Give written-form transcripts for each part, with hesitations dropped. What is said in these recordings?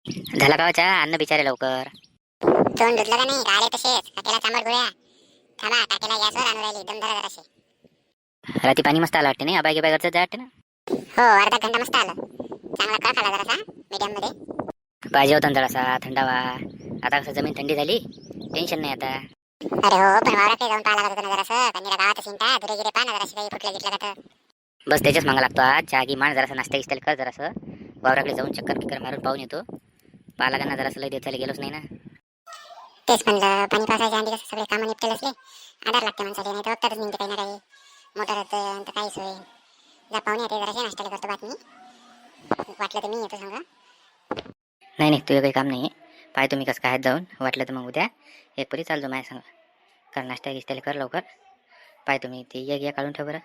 झाला गावाच्या अन्न बिचारे लवकर. तोंड धुतलं का नाही? काळे तसेच काकेला चांबट गोळ्या. थांबा, काकेला गॅसवर आणून राहिली, दम धरा जराशी. रात्री पाणी मस्त आलं वाटते नाही, अबाई गिबाई घरचं वाटते ना. हो, अर्धा घंटा मस्त आलं. चांगला कळ खाला जरासा मीडियम मध्ये. पाहिजे होता ना जरासा थंडावा. आता कसं जमीन थंडी झाली, टेन्शन नाही आता. अरे हो, पण वावरात जाऊन पाहायला लागत ना जरासं. कन्नीला गावात शिंता धुरे गिरे पाहा ना जराशी, काही फुटलं गिटलं का तर. बस त्याच्याच मागा लागतो आज. चहा गी मान जरासा, नाश्ता गिस्त्याला कर जरासं. वावराकडे जाऊन चक्कर किक्कर मारून पाहून येतो. पाहा लागणार जरासं, लय दिवस झाले गेलोच नाही ना. तेच म्हणलं, पाणी पावसाच्या आधी कसं सगळे कामं निपटेल असले आधार लागते माणसाला, नाही तर वक्तातच निघते काही ना काही. मोटारच तर काहीच होईल. जा पाहुणे येते जराशी, नाश्त्याला करतो बातमी. वाटलं तर मी येतो सांगा. नाही नाही, तुझं काही काम नाही आहे. पाय तुम्ही कसं काय आहेत जाऊन, वाटलं तर मग उद्या एक परी चालतो माझ्या सांगा. कारण नाश्ता गिस्त्याला कर लवकर. पाय तुम्ही ते या काढून ठेव बरं.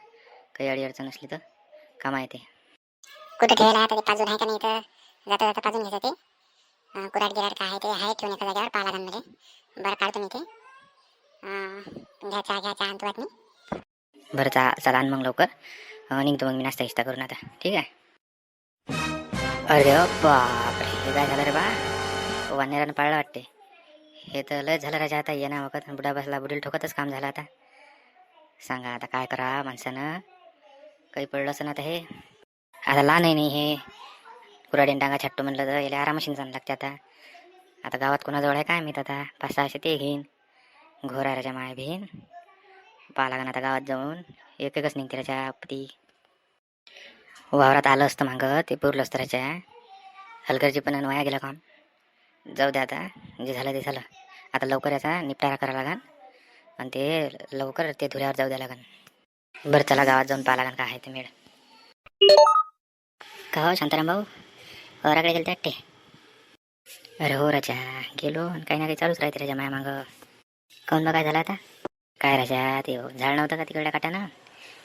काही अडी अडचण असली तर कामा येते. कुठं ठेवायला आता ते पाजून आहे का नाही, तर जाता जाता पाजून घ्यायचं ते. कुराड गिराड काय आहे ते आहे ठेवून एका जागेवर पाहा लागेल मध्ये. बरं काढतो मी ते. घ्यायचा आणतो बातमी. बरं चला आण मग लवकर. निघतो मग मी नाश्ता गिस्ता करून आता, ठीक आहे. अरे बापरे, हे काय झालं रे बा. वानेरानं पाळलं वाटते. हे तर लय झालं राजा आता. ये ना वखत बुडा बसला, बुडील ठोकतच काम झालं आता. सांगा आता काय करा माणसानं. काही पडलंच ना आता. हे आता लहान आहे नाही हे. कुराडीन डांगा छट्टू म्हणलं तर याला आरामशीन जाणं लागते आता. आता गावात कोणाजवळ आहे काय माहीत आता. 5-6 ते घेईन घोराच्या माय भेन. पाहा लागण आता गावात जाऊन. एकच निघते त्याच्या पती. वावरात आलं असतं मागं ते पुरलं असतं त्याच्या. हलकरची पण वाया गेला काम. जाऊ द्या आता, जे झालं ते झालं. आता लवकर याचा निपटारा करावा लागन. आणि ते लवकर ते धुऱ्यावर जाऊ द्या लागन. बरं चला गावात जाऊन पाहा लागन काय आहे ते मेळ. का हो शांताराम भाऊ, वावराकडे गेले वाटते. अरे हो राजा, गेलो. काही ना काही चालूच राहते राजा माया मागं. काऊन बा काय झालं आता? काय राजा, ते झाड नव्हतं का तिकडल्या काट्यानं,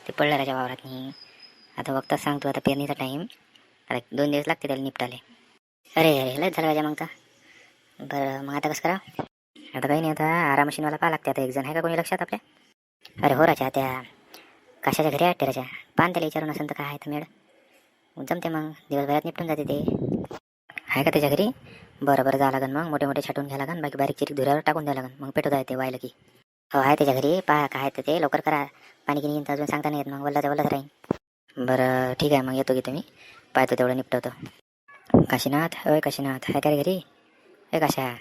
ते पडलं राजा वावरात नाही. आता बघताच सांगतो, आता पेरणीचा टाईम. आता 2 दिवस लागते त्याला निपटाले. अरे अरे लयच झालं राजा मग तर. बरं मग आता कसं करा? आता काही नाही, आता आरामशीनवाला पाहा लागते. आता एक जण आहे का कोणी लक्षात आपल्या? अरे हो राजा, त्या कशाच्या घरी वाटते राजा. पान त्याला विचारून असेल तर काय आहे तर मेळ. जमते मग, दिवसभरात निपटून जाते ते. आहे का त्याच्या घरी? बरं बरं जावं लागन मग. मोठे मोठे छाटून घ्या लागन, बाकी बारीक चिरीक धुऱ्यावर टाकून द्या लागन. मग पेटवता येते वायलं की. हो आहे त्याच्या घरी. पहा काय आहे तर ते लवकर करा. पाणी की अजून सांगता नाही येत, मग वल्लाच वल्लाच राहीन. बरं ठीक आहे, मग येतो की तुम्ही. पाहतो तेवढं निपटवतो. काशीनाथ, अय काशीनाथ आहे का रे घरी? हे कशा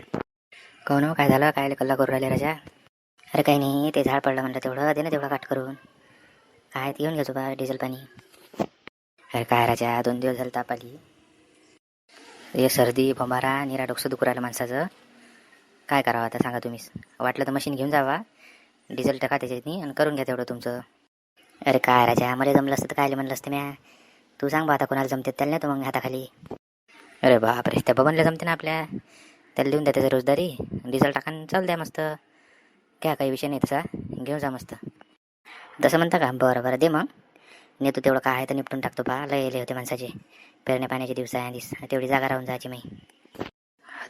कोण हो? काय झालं? काय कल्ला करू राहिले राजा? अरे काही नाही, ते झाड पडलं म्हणलं तेवढं दे ना, तेवढं काट करून. काय ते घेऊन घ्यायचो बा डिझेल पाणी. अरे काय राजा, 2 दिवस झालं ताप आली. हे सर्दी फंबारा निरा डोकं दुखू राहिलं माणसाचं. काय करावं आता सांगा तुम्हीच. वाटलं तर मशीन घेऊन जावा, डिझेल टाका त्याच्यातनी आणि करून घ्या तेवढं तुमचं. अरे काय राजा, मला जमलं असतं तर काय म्हणलं असतं म्या. तू सांग बा आता कोणाला जमते त्याला नाही, तो मग हाताखाली. अरे बापरे, त्या बबनला जमते ना आपल्या. त्याला देऊन द्या त्याची रोजदारी. डिझेल टाकान चाल द्या मस्त. काय काही विषय नाही तसा, घेऊन जा मस्त. तसं म्हणता का? बरं बरं दे मग. नेतो तेवढं काय आहे तर निपटून टाकतो. पहा लय होते माणसाचे. पेरण्या पाण्याचे दिवस आहे आधीच, तेवढी जागा राहून जायची मी.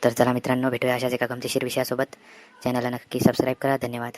तर चला मित्रांनो, भेटूया अशाच एका गमतीशीर विषयासोबत. चॅनलला नक्की सबस्क्राईब करा. धन्यवाद.